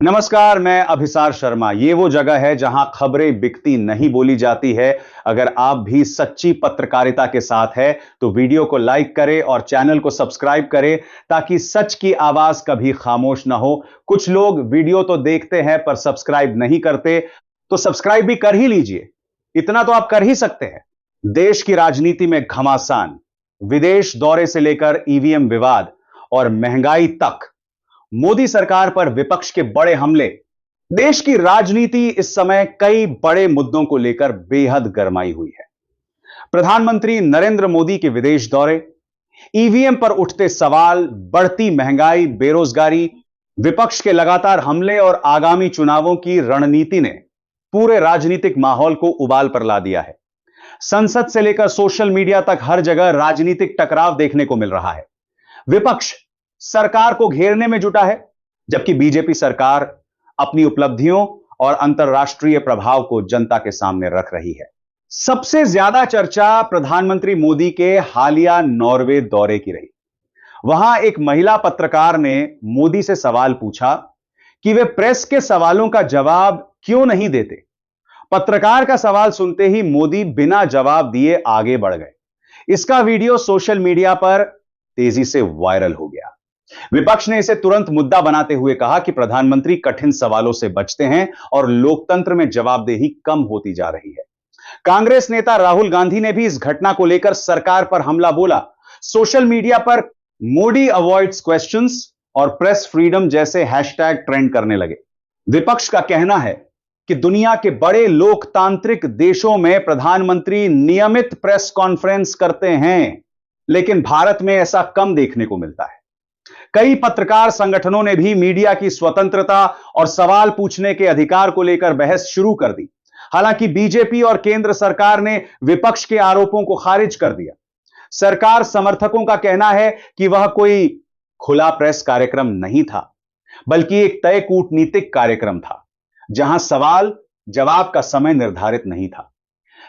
नमस्कार, मैं अभिसार शर्मा। ये वो जगह है जहां खबरें बिकती नहीं बोली जाती है। अगर आप भी सच्ची पत्रकारिता के साथ है तो वीडियो को लाइक करें और चैनल को सब्सक्राइब करें ताकि सच की आवाज कभी खामोश ना हो। कुछ लोग वीडियो तो देखते हैं पर सब्सक्राइब नहीं करते, तो सब्सक्राइब भी कर ही लीजिए। इतना तो आप कर ही सकते हैं। देश की राजनीति में घमासान, विदेश दौरे से लेकर ईवीएम विवाद और महंगाई तक, मोदी सरकार पर विपक्ष के बड़े हमले। देश की राजनीति इस समय कई बड़े मुद्दों को लेकर बेहद गरमाई हुई है। प्रधानमंत्री नरेंद्र मोदी के विदेश दौरे, ईवीएम पर उठते सवाल, बढ़ती महंगाई, बेरोजगारी, विपक्ष के लगातार हमले और आगामी चुनावों की रणनीति ने पूरे राजनीतिक माहौल को उबाल पर ला दिया है। संसद से लेकर सोशल मीडिया तक हर जगह राजनीतिक टकराव देखने को मिल रहा है। विपक्ष सरकार को घेरने में जुटा है, जबकि बीजेपी सरकार अपनी उपलब्धियों और अंतर्राष्ट्रीय प्रभाव को जनता के सामने रख रही है। सबसे ज्यादा चर्चा प्रधानमंत्री मोदी के हालिया नॉर्वे दौरे की रही। वहां एक महिला पत्रकार ने मोदी से सवाल पूछा कि वे प्रेस के सवालों का जवाब क्यों नहीं देते। पत्रकार का सवाल सुनते ही मोदी बिना जवाब दिए आगे बढ़ गए। इसका वीडियो सोशल मीडिया पर तेजी से वायरल हो गया। विपक्ष ने इसे तुरंत मुद्दा बनाते हुए कहा कि प्रधानमंत्री कठिन सवालों से बचते हैं और लोकतंत्र में जवाबदेही कम होती जा रही है। कांग्रेस नेता राहुल गांधी ने भी इस घटना को लेकर सरकार पर हमला बोला। सोशल मीडिया पर मोदी अवॉइड्स क्वेश्चंस और प्रेस फ्रीडम जैसे हैशटैग ट्रेंड करने लगे। विपक्ष का कहना है कि दुनिया के बड़े लोकतांत्रिक देशों में प्रधानमंत्री नियमित प्रेस कॉन्फ्रेंस करते हैं, लेकिन भारत में ऐसा कम देखने को मिलता है। कई पत्रकार संगठनों ने भी मीडिया की स्वतंत्रता और सवाल पूछने के अधिकार को लेकर बहस शुरू कर दी। हालांकि बीजेपी और केंद्र सरकार ने विपक्ष के आरोपों को खारिज कर दिया। सरकार समर्थकों का कहना है कि वह कोई खुला प्रेस कार्यक्रम नहीं था, बल्कि एक तय कूटनीतिक कार्यक्रम था, जहां सवाल जवाब का समय निर्धारित नहीं था।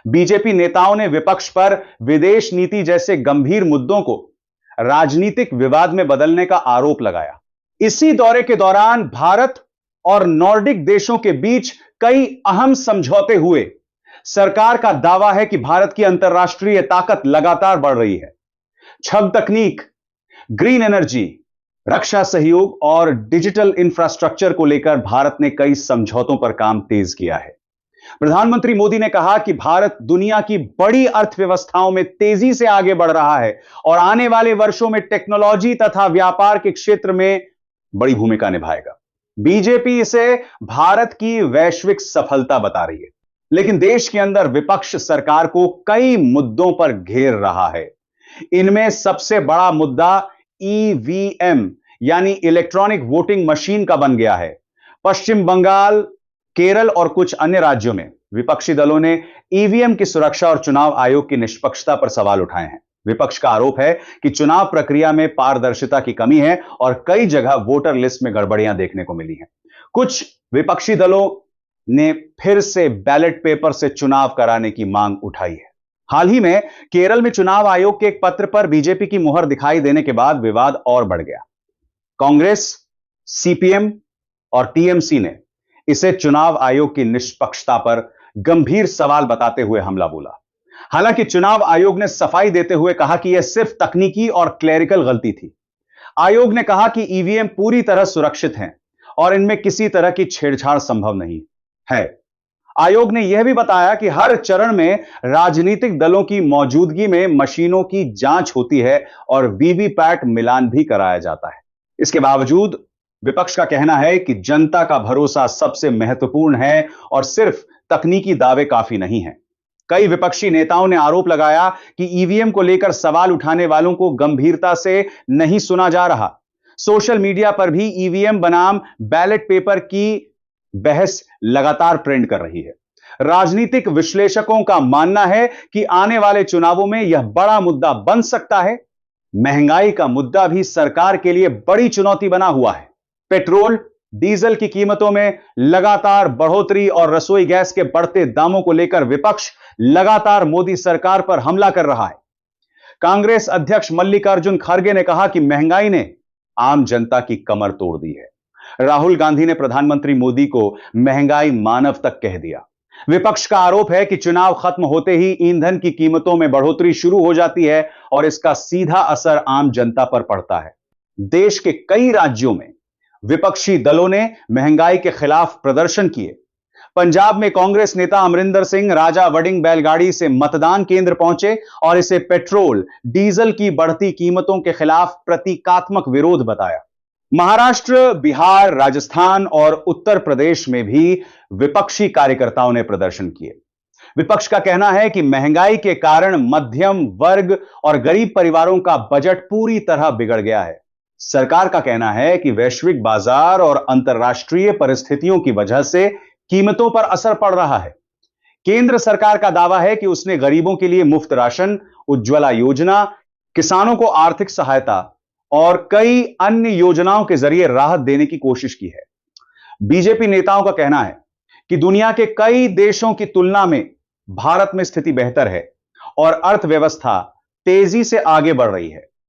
बीजेपी नेताओं ने विपक्ष पर विदेश नीति जैसे गंभीर मुद्दों को राजनीतिक विवाद में बदलने का आरोप लगाया। इसी दौरे के दौरान भारत और नॉर्डिक देशों के बीच कई अहम समझौते हुए। सरकार का दावा है कि भारत की अंतर्राष्ट्रीय ताकत लगातार बढ़ रही है। छद्म तकनीक, ग्रीन एनर्जी, रक्षा सहयोग और डिजिटल इंफ्रास्ट्रक्चर को लेकर भारत ने कई समझौतों पर काम तेज किया है। प्रधानमंत्री मोदी ने कहा कि भारत दुनिया की बड़ी अर्थव्यवस्थाओं में तेजी से आगे बढ़ रहा है और आने वाले वर्षों में टेक्नोलॉजी तथा व्यापार के क्षेत्र में बड़ी भूमिका निभाएगा। बीजेपी इसे भारत की वैश्विक सफलता बता रही है, लेकिन देश के अंदर विपक्ष सरकार को कई मुद्दों पर घेर रहा है। इनमें सबसे बड़ा मुद्दा ईवीएम यानी इलेक्ट्रॉनिक वोटिंग मशीन का बन गया है। पश्चिम बंगाल, केरल और कुछ अन्य राज्यों में विपक्षी दलों ने ईवीएम की सुरक्षा और चुनाव आयोग की निष्पक्षता पर सवाल उठाए हैं। विपक्ष का आरोप है कि चुनाव प्रक्रिया में पारदर्शिता की कमी है और कई जगह वोटर लिस्ट में गड़बड़ियां देखने को मिली हैं। कुछ विपक्षी दलों ने फिर से बैलेट पेपर से चुनाव कराने की मांग उठाई है। हाल ही में केरल में चुनाव आयोग के एक पत्र पर बीजेपी की मुहर दिखाई देने के बाद विवाद और बढ़ गया। कांग्रेस, सीपीएम और टीएमसी ने इसे चुनाव आयोग की निष्पक्षता पर गंभीर सवाल बताते हुए हमला बोला। हालांकि चुनाव आयोग ने सफाई देते हुए कहा कि यह सिर्फ तकनीकी और क्लरिकल गलती थी। आयोग ने कहा कि ईवीएम पूरी तरह सुरक्षित हैं और इनमें किसी तरह की छेड़छाड़ संभव नहीं है। आयोग ने यह भी बताया कि हर चरण में राजनीतिक दलों की मौजूदगी में मशीनों की जांच होती है और वीवीपैट मिलान भी कराया जाता है। इसके बावजूद विपक्ष का कहना है कि जनता का भरोसा सबसे महत्वपूर्ण है और सिर्फ तकनीकी दावे काफी नहीं है। कई विपक्षी नेताओं ने आरोप लगाया कि ईवीएम को लेकर सवाल उठाने वालों को गंभीरता से नहीं सुना जा रहा। सोशल मीडिया पर भी ईवीएम बनाम बैलेट पेपर की बहस लगातार ट्रेंड कर रही है। राजनीतिक विश्लेषकों का मानना है कि आने वाले चुनावों में यह बड़ा मुद्दा बन सकता है। महंगाई का मुद्दा भी सरकार के लिए बड़ी चुनौती बना हुआ है। पेट्रोल, डीजल की कीमतों में लगातार बढ़ोतरी और रसोई गैस के बढ़ते दामों को लेकर विपक्ष लगातार मोदी सरकार पर हमला कर रहा है। कांग्रेस अध्यक्ष मल्लिकार्जुन खड़गे ने कहा कि महंगाई ने आम जनता की कमर तोड़ दी है। राहुल गांधी ने प्रधानमंत्री मोदी को महंगाई मानव तक कह दिया। विपक्ष का आरोप है कि चुनाव खत्म होते ही ईंधन की कीमतों में बढ़ोतरी शुरू हो जाती है और इसका सीधा असर आम जनता पर पड़ता है। देश के कई राज्यों में विपक्षी दलों ने महंगाई के खिलाफ प्रदर्शन किए। पंजाब में कांग्रेस नेता अमरिंदर सिंह राजा वडिंग बैलगाड़ी से मतदान केंद्र पहुंचे और इसे पेट्रोल, डीजल की बढ़ती कीमतों के खिलाफ प्रतीकात्मक विरोध बताया। महाराष्ट्र, बिहार, राजस्थान और उत्तर प्रदेश में भी विपक्षी कार्यकर्ताओं ने प्रदर्शन किए। विपक्ष का कहना है कि महंगाई के कारण मध्यम वर्ग और गरीब परिवारों का बजट पूरी तरह बिगड़ गया है। सरकार का कहना है कि वैश्विक बाजार और अंतर्राष्ट्रीय परिस्थितियों की वजह से कीमतों पर असर पड़ रहा है। केंद्र सरकार का दावा है कि उसने गरीबों के लिए मुफ्त राशन, उज्ज्वला योजना, किसानों को आर्थिक सहायता और कई अन्य योजनाओं के जरिए राहत देने की कोशिश की है। बीजेपी नेताओं का कहना है कि दुनिया के कई देशों की तुलना में भारत में स्थिति बेहतर है और अर्थव्यवस्था तेजी से आगे बढ़ रही है।